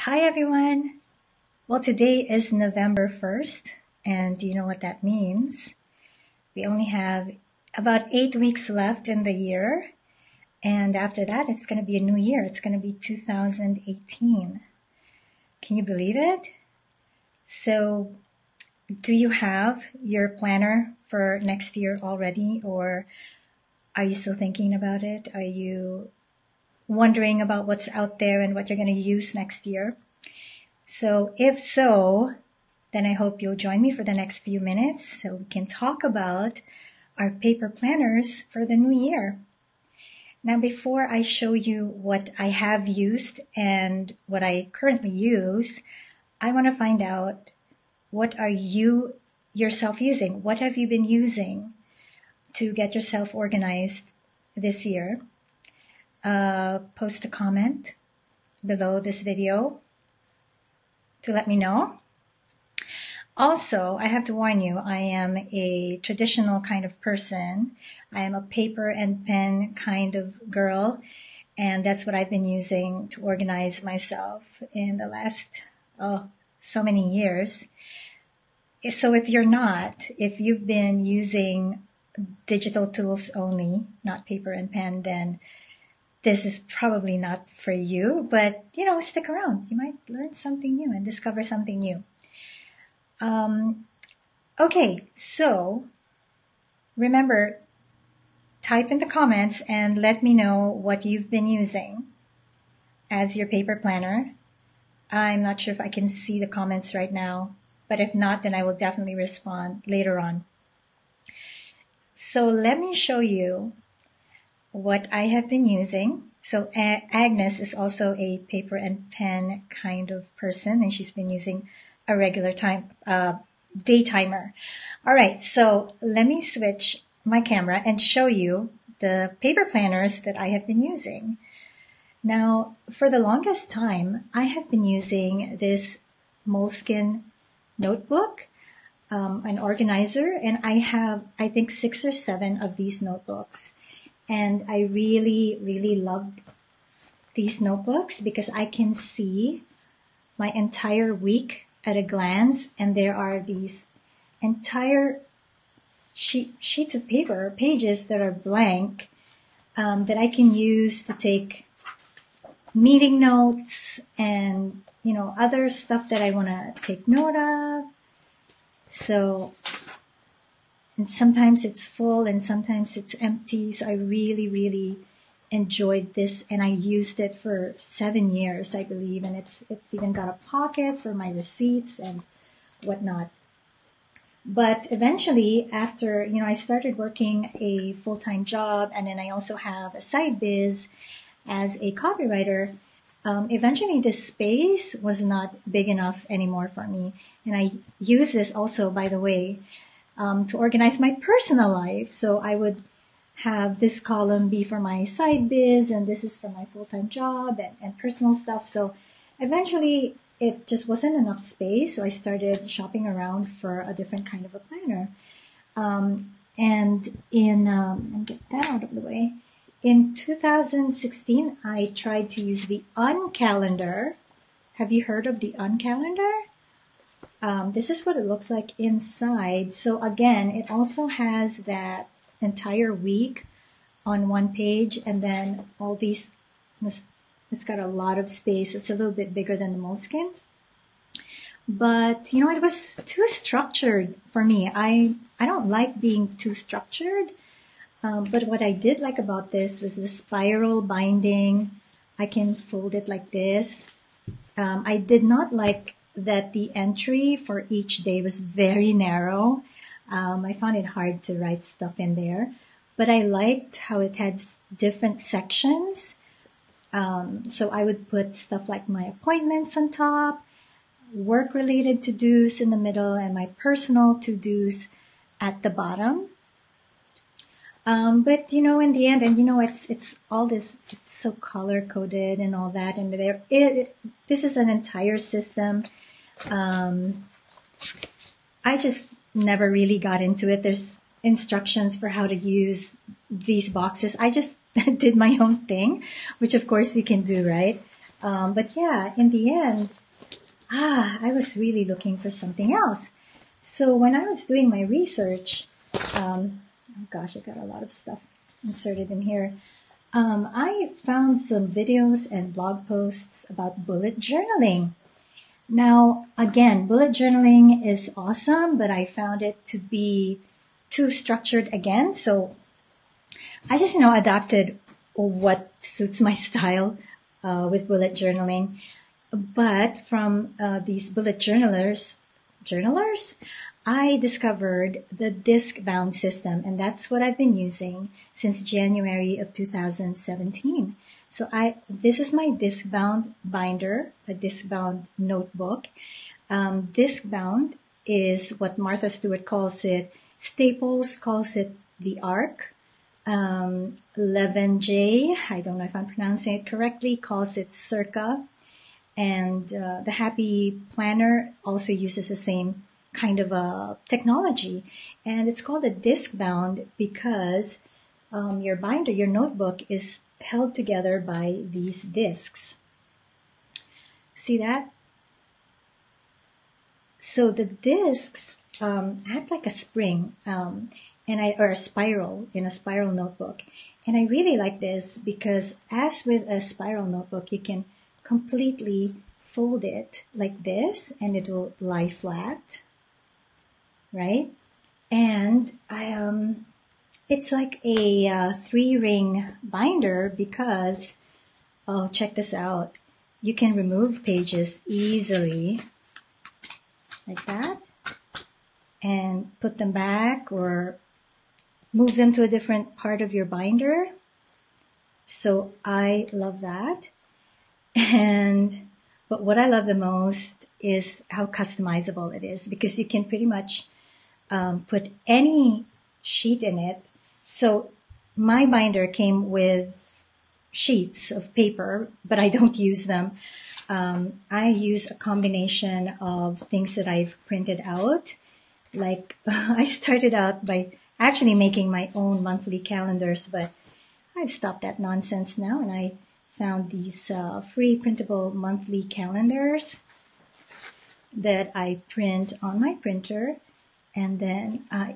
Hi everyone. Well, today is November 1st, and do you know what that means? We only have about 8 weeks left in the year, and after that, it's going to be a new year. It's going to be 2018. Can you believe it? So, do you have your planner for next year already, or are you still thinking about it? Are you wondering about what's out there and what you're going to use next year? So if so, then I hope you'll join me for the next few minutes so we can talk about our paper planners for the new year. Now, before I show you what I have used and what I currently use, I want to find out, what are you yourself using? What have you been using to get yourself organized this year? Post a comment below this video to let me know. Also, I have to warn you, I am a traditional kind of person. I am a paper and pen kind of girl, and that's what I've been using to organize myself in the last, so many years. So if you've been using digital tools only, not paper and pen, then this is probably not for you, but stick around. You might learn something new and discover something new. Okay, so remember, type in the comments and let me know what you've been using as your paper planner. I'm not sure if I can see the comments right now, but if not, then I will definitely respond later on. So let me show you what I have been using. So Agnes is also a paper and pen kind of person, and she's been using a regular day timer. All right, so let me switch my camera and show you the paper planners that I have been using. Now, for the longest time, I have been using this Moleskin notebook, an organizer, and I have, I think, 6 or 7 of these notebooks. And I really, really loved these notebooks because I can see my entire week at a glance, and there are these entire sheets of paper, pages that are blank, that I can use to take meeting notes and, other stuff that I want to take note of. So, and sometimes it's full and sometimes it's empty. So I really, really enjoyed this, and I used it for 7 years, I believe. And it's even got a pocket for my receipts and whatnot. But eventually, after, I started working a full-time job, and then I also have a side biz as a copywriter. Eventually this space was not big enough anymore for me. And I use this also, by the way, to organize my personal life. So I would have this column be for my side biz, and this is for my full-time job and personal stuff. So eventually it just wasn't enough space. So I started shopping around for a different kind of a planner. And get that out of the way. In 2016, I tried to use the Uncalendar. Have you heard of the Uncalendar? This is what it looks like inside. So again, it also has that entire week on one page, and then all these, it's got a lot of space. It's a little bit bigger than the Moleskin. But, it was too structured for me. I don't like being too structured. But what I did like about this was the spiral binding. I can fold it like this. I did not like that the entry for each day was very narrow. I found it hard to write stuff in there, but I liked how it had different sections. So I would put stuff like my appointments on top, work-related to-dos in the middle, and my personal to-dos at the bottom. But in the end, and it's all this, it's so color coded and all that, and this is an entire system. I just never really got into it. There's instructions for how to use these boxes. I just did my own thing, which of course you can do, right? But yeah, in the end, I was really looking for something else. So when I was doing my research, oh gosh, I got a lot of stuff inserted in here. I found some videos and blog posts about bullet journaling. Now, again, bullet journaling is awesome, but I found it to be too structured again. So I just, adapted what suits my style with bullet journaling. But from these bullet journalers, I discovered the disc-bound system, and that's what I've been using since January of 2017. So this is my disc-bound binder, a disc-bound notebook. Disc-bound is what Martha Stewart calls it. Staples calls it the arc. Levenger, I don't know if I'm pronouncing it correctly, calls it circa. And the Happy Planner also uses the same kind of a technology. And it's called a disc bound because your binder, your notebook, is held together by these discs. See that? So the discs act like a spring or a spiral in a spiral notebook. And I really like this because as with a spiral notebook, you can completely fold it like this and it will lie flat, right? And it's like a 3-ring binder because, oh, check this out. You can remove pages easily like that and put them back or move them to a different part of your binder. So I love that. But what I love the most is how customizable it is because you can pretty much put any sheet in it. So my binder came with sheets of paper, but I don't use them. I use a combination of things that I've printed out. Like I started out by actually making my own monthly calendars, but I've stopped that nonsense now and I found these free printable monthly calendars that I print on my printer and then I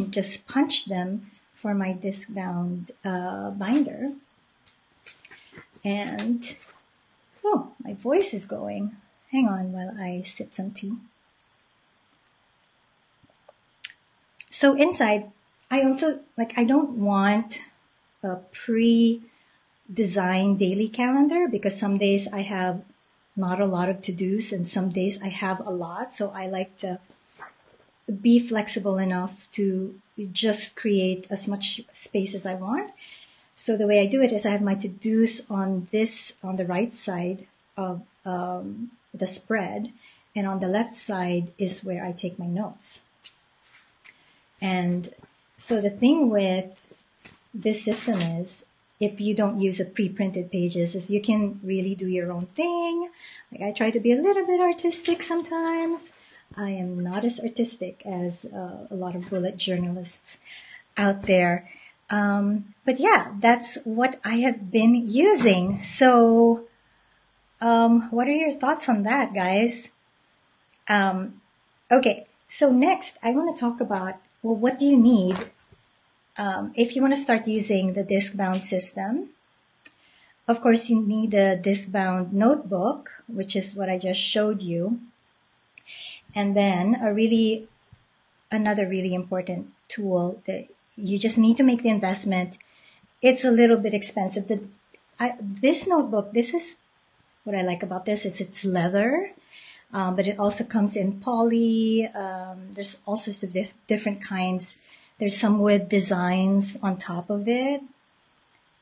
just punch them for my disc-bound binder. And, oh, my voice is going. Hang on while I sip some tea. So inside, I also, I don't want a pre-designed daily calendar because some days I have not a lot of to-dos and some days I have a lot. So I like to be flexible enough to just create as much space as I want. So the way I do it is I have my to-dos on the right side of the spread, and on the left side is where I take my notes. And so the thing with this system is if you don't use the pre-printed pages is you can really do your own thing. Like I try to be a little bit artistic sometimes. I am not as artistic as a lot of bullet journalists out there. But yeah, that's what I have been using. So, what are your thoughts on that, guys? Okay. So next I want to talk about, well, what do you need, if you want to start using the disc-bound system? Of course, you need a disc-bound notebook, which is what I just showed you. And then another really important tool that you just need to make the investment. It's a little bit expensive. This notebook, this is what I like about this. It's leather, but it also comes in poly. There's all sorts of different kinds. There's some with designs on top of it.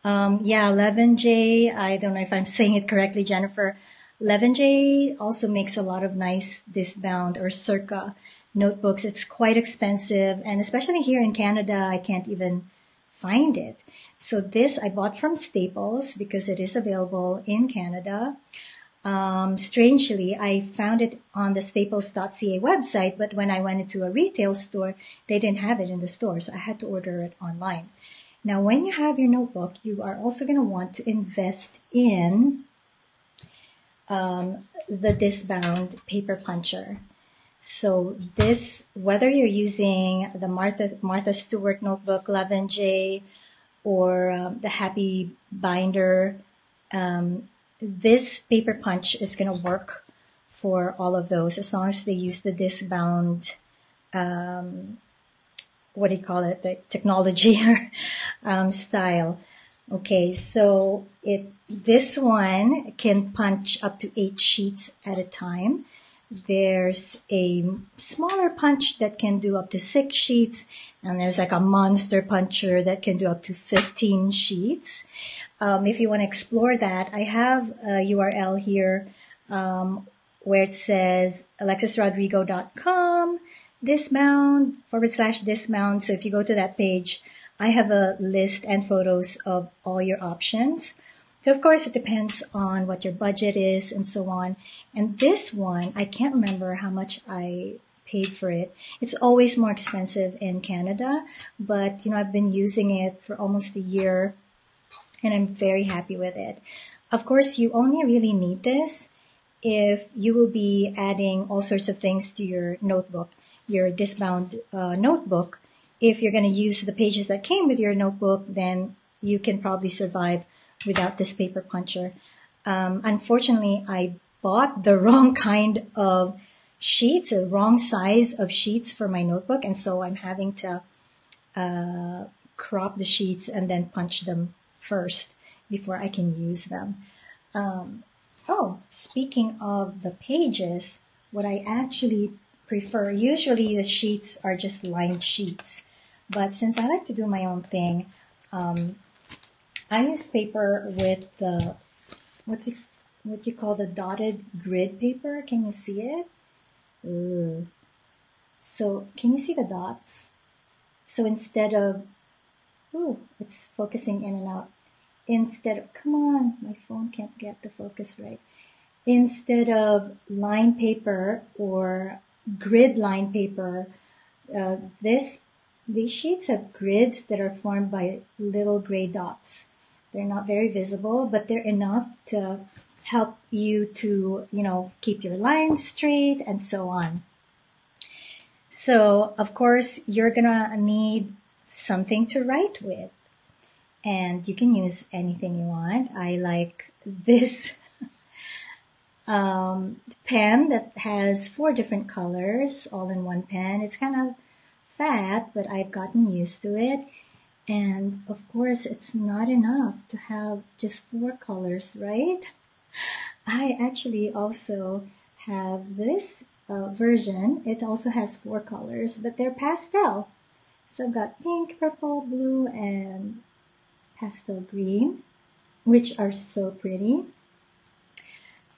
Levenger, I don't know if I'm saying it correctly, Jennifer. Levenger also makes a lot of nice disc-bound or circa notebooks. It's quite expensive, and especially here in Canada, I can't even find it. So this I bought from Staples because it is available in Canada. Strangely, I found it on the staples.ca website, but when I went into a retail store, they didn't have it in the store, so I had to order it online. Now, when you have your notebook, you are also going to want to invest in the discbound paper puncher. So this, whether you're using the Martha Stewart notebook, levenger, or the Happy Binder, this paper punch is going to work for all of those as long as they use the discbound, what do you call it, the technology style. Okay, so this one can punch up to 8 sheets at a time. There's a smaller punch that can do up to 6 sheets, and there's like a monster puncher that can do up to 15 sheets. If you want to explore that, I have a URL here where it says alexisrodrigo.com dismount /dismount. So if you go to that page, I have a list and photos of all your options. So of course, it depends on what your budget is and so on. And this one, I can't remember how much I paid for it. It's always more expensive in Canada, but I've been using it for almost a year and I'm very happy with it. Of course, you only really need this if you will be adding all sorts of things to your notebook, your discbound notebook. If you're going to use the pages that came with your notebook, then you can probably survive without this paper puncher. Unfortunately, I bought the wrong kind of sheets, the wrong size of sheets for my notebook, and so I'm having to crop the sheets and then punch them first before I can use them. Speaking of the pages, what I actually prefer, usually the sheets are just lined sheets, but since I like to do my own thing, I use paper with the, what you call the dotted grid paper. Can you see it? Ooh. So can you see the dots? So instead of, it's focusing in and out. Come on, my phone can't get the focus right. Instead of line paper or grid line paper, these sheets have grids that are formed by little gray dots. They're not very visible, but they're enough to help you to, keep your lines straight and so on. So, of course, you're gonna need something to write with. And you can use anything you want. I like this pen that has 4 different colors all in one pen. It's kind of fat, but I've gotten used to it. And of course, it's not enough to have just 4 colors, right? I actually also have this version. It also has 4 colors, but they're pastel. So I've got pink, purple, blue, and pastel green, which are so pretty.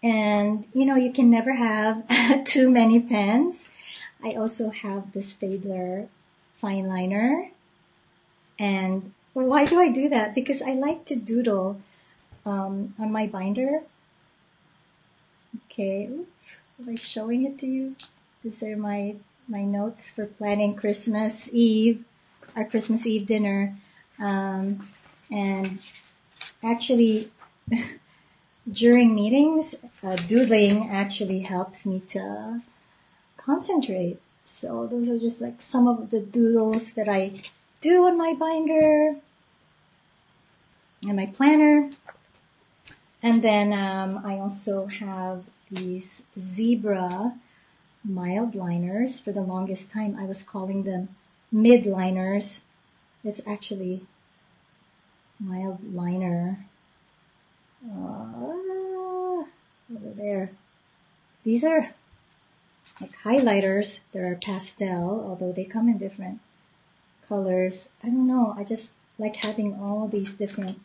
And, you can never have too many pens. I also have the Staedtler fine liner. And why do I do that? Because I like to doodle on my binder. Okay, am I showing it to you? These are my notes for planning Christmas Eve, our Christmas Eve dinner. And actually, during meetings, doodling actually helps me to concentrate. So those are just like some of the doodles that I do on my binder and my planner. And then I also have these zebra mild liners. For the longest time, I was calling them mid liners. It's actually mild liner. Over there. These are like highlighters. They're pastel, although they come in different colors. I don't know. I just like having all these different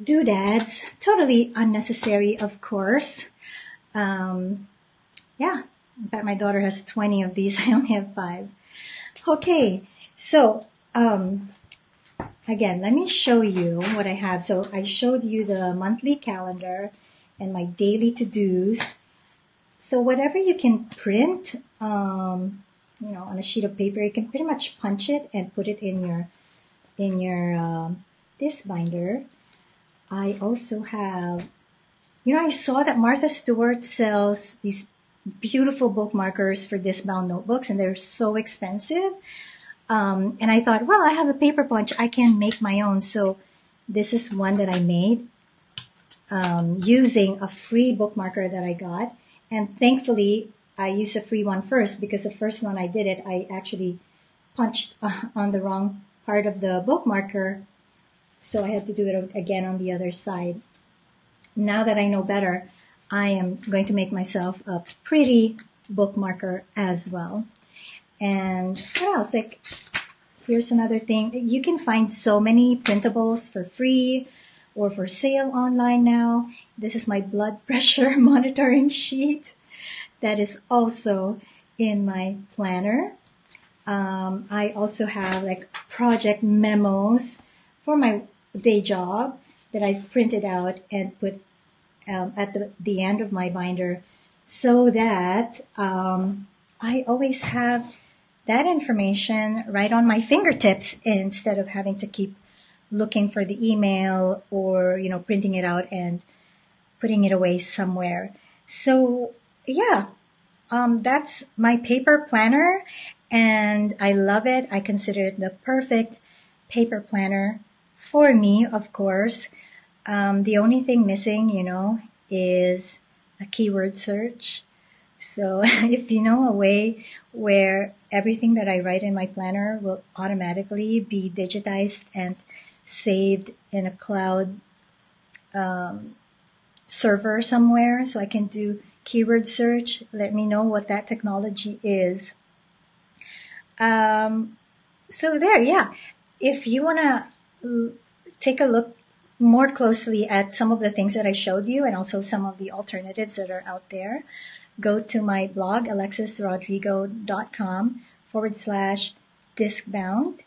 doodads. Totally unnecessary, of course. Yeah. In fact, my daughter has 20 of these. I only have 5. Okay. So, again, let me show you what I have. So I showed you the monthly calendar and my daily to-dos. So whatever you can print, on a sheet of paper, you can pretty much punch it and put it in your disc binder. I also have I saw that Martha Stewart sells these beautiful bookmarkers for discbound notebooks, and they're so expensive. And I thought, well, I have a paper punch. I can make my own. So this is one that I made using a free bookmarker that I got. And thankfully, I used a free one first, because the first one I did it, I actually punched on the wrong part of the bookmarker. So I had to do it again on the other side. Now that I know better, I am going to make myself a pretty bookmarker as well. And what else? Like, here's another thing. You can find so many printables for free or for sale online now. This is my blood pressure monitoring sheet that is also in my planner. I also have like project memos for my day job that I printed out and put at the end of my binder, so that I always have that information right on my fingertips, instead of having to keep looking for the email, or printing it out and putting it away somewhere. So yeah, that's my paper planner, and I love it. I consider it the perfect paper planner for me, of course. The only thing missing, is a keyword search. So if you know a way where everything that I write in my planner will automatically be digitized and saved in a cloud server somewhere, so I can do keyword search, let me know what that technology is. So there, yeah. If you want to take a look more closely at some of the things that I showed you, and also some of the alternatives that are out there, go to my blog, alexisrodrigo.com/discbound.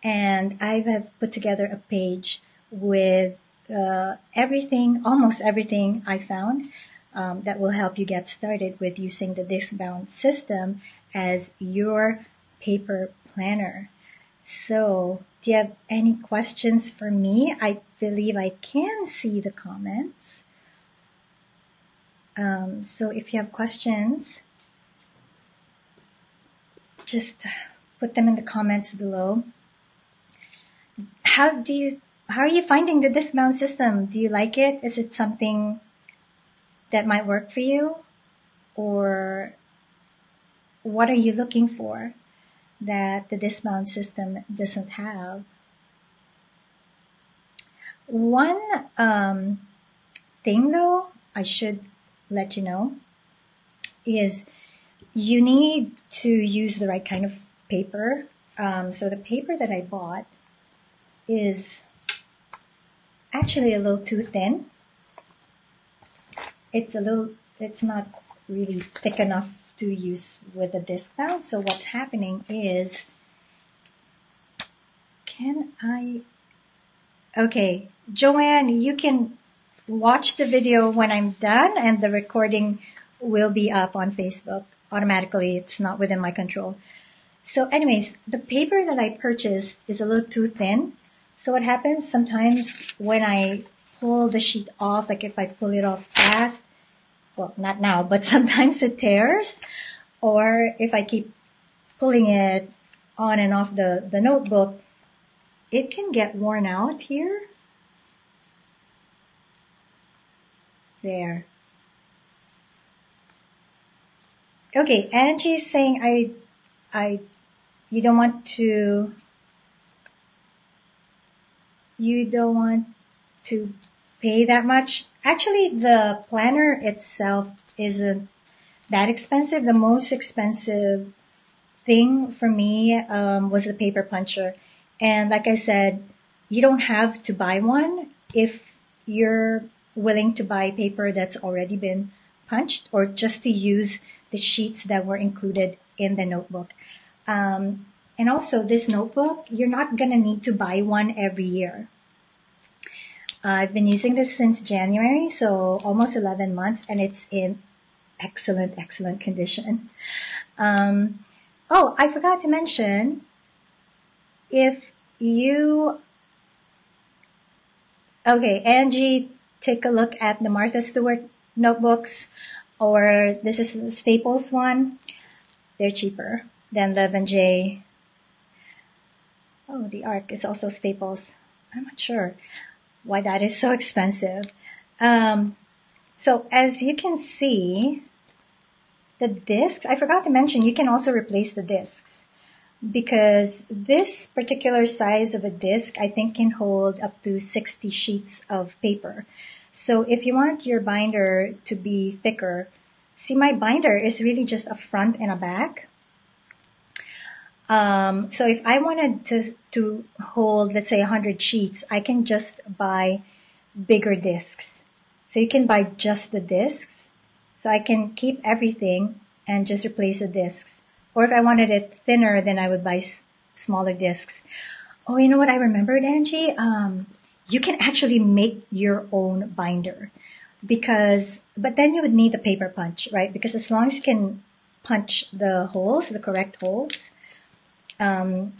And I have put together a page with everything, almost everything I found that will help you get started with using the discbound system as your paper planner. So, do you have any questions for me? I believe I can see the comments. So if you have questions, just put them in the comments below. How are you finding the discbound system? Do you like it? Is it something that might work for you? Or what are you looking for that the discbound system doesn't have? One thing though, I should let you know, is you need to use the right kind of paper. So the paper that I bought is actually a little too thin. It's not really thick enough to use with a discbound. So what's happening is, okay, Joanne, you can watch the video when I'm done, and the recording will be up on Facebook automatically. It's not within my control. So anyways, the paper that I purchased is a little too thin. So what happens sometimes when I pull the sheet off, like if I pull it off fast, well, not now, but sometimes it tears. Or if I keep pulling it on and off the notebook, it can get worn out here. There. Okay, Angie's saying you don't want to pay that much. Actually, the planner itself isn't that expensive. The most expensive thing for me was the paper puncher. And like I said, you don't have to buy one if you're willing to buy paper that's already been punched, or just to use the sheets that were included in the notebook. And also this notebook, you're not going to need to buy one every year. I've been using this since January, so almost 11 months, and it's in excellent, excellent condition. Oh, I forgot to mention, okay, Angie take a look at the Martha Stewart notebooks, or this is the Staples one. They're cheaper than levenger. Oh, the Arc is also Staples. I'm not sure why that is so expensive. So as you can see, the discs, I forgot to mention, you can also replace the discs, because this particular size of a disc, I think, can hold up to 60 sheets of paper. So if you want your binder to be thicker, see, my binder is really just a front and a back. So if I wanted to hold, let's say, 100 sheets, I can just buy bigger discs. So you can buy just the discs. So I can keep everything and just replace the discs. Or if I wanted it thinner, then I would buy smaller discs. Oh, you know what I remembered, Angie? You can actually make your own binder, but then you would need a paper punch, right? Because as long as you can punch the holes, the correct holes, I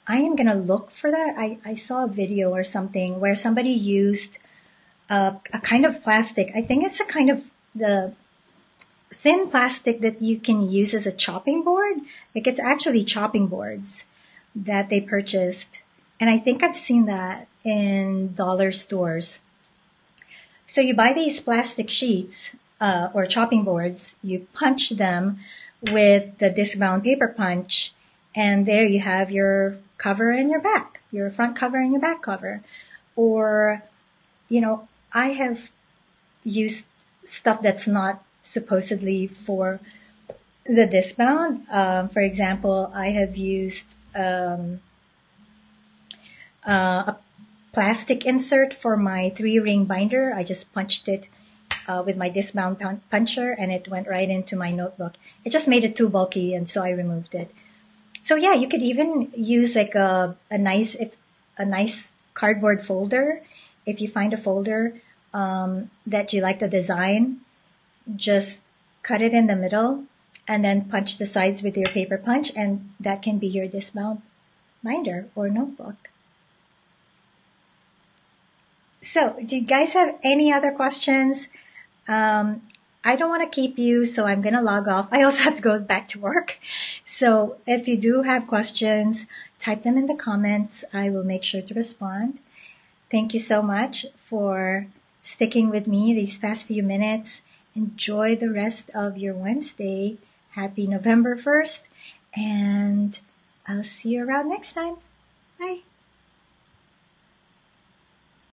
am going to look for that. I saw a video or something where somebody used a kind of plastic. I think it's a kind of the thin plastic that you can use as a chopping board. Like, it's actually chopping boards that they purchased. And I think I've seen that in dollar stores. So you buy these plastic sheets or chopping boards, you punch them with the discbound paper punch, and there you have your cover and your back, your front cover and your back cover. Or, I have used stuff that's not supposedly for the discbound. For example, I have used a plastic insert for my 3-ring binder. I just punched it with my discbound puncher, and it went right into my notebook. It just made it too bulky, and so I removed it. So yeah, you could even use like a nice cardboard folder. If you find a folder that you like the design, just cut it in the middle and then punch the sides with your paper punch, and that can be your discbound binder or notebook. So, do you guys have any other questions? I don't want to keep you, so I'm going to log off. I also have to go back to work. So if you do have questions, type them in the comments. I will make sure to respond. Thank you so much for sticking with me these past few minutes. Enjoy the rest of your Wednesday. Happy November 1st, and I'll see you around next time. Bye.